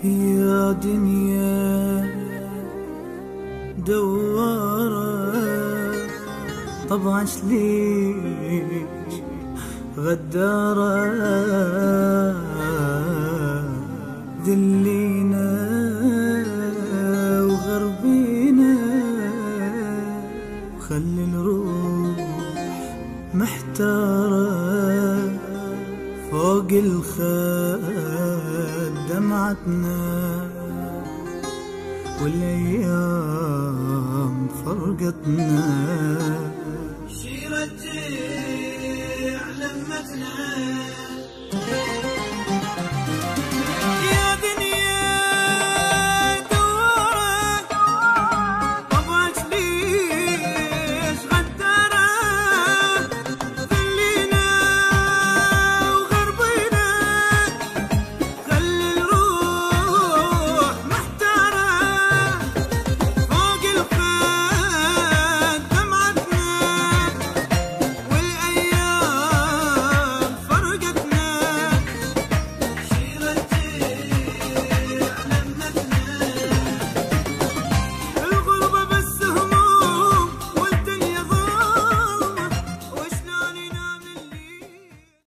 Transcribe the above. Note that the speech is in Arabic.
يا دنيا دوارة، طبعا شليش غدارة، ذلينا وغربينا وخلي الروح محتارة، فوق الخد دمعتنا والايام فرقتنا. شي رجع لمتنا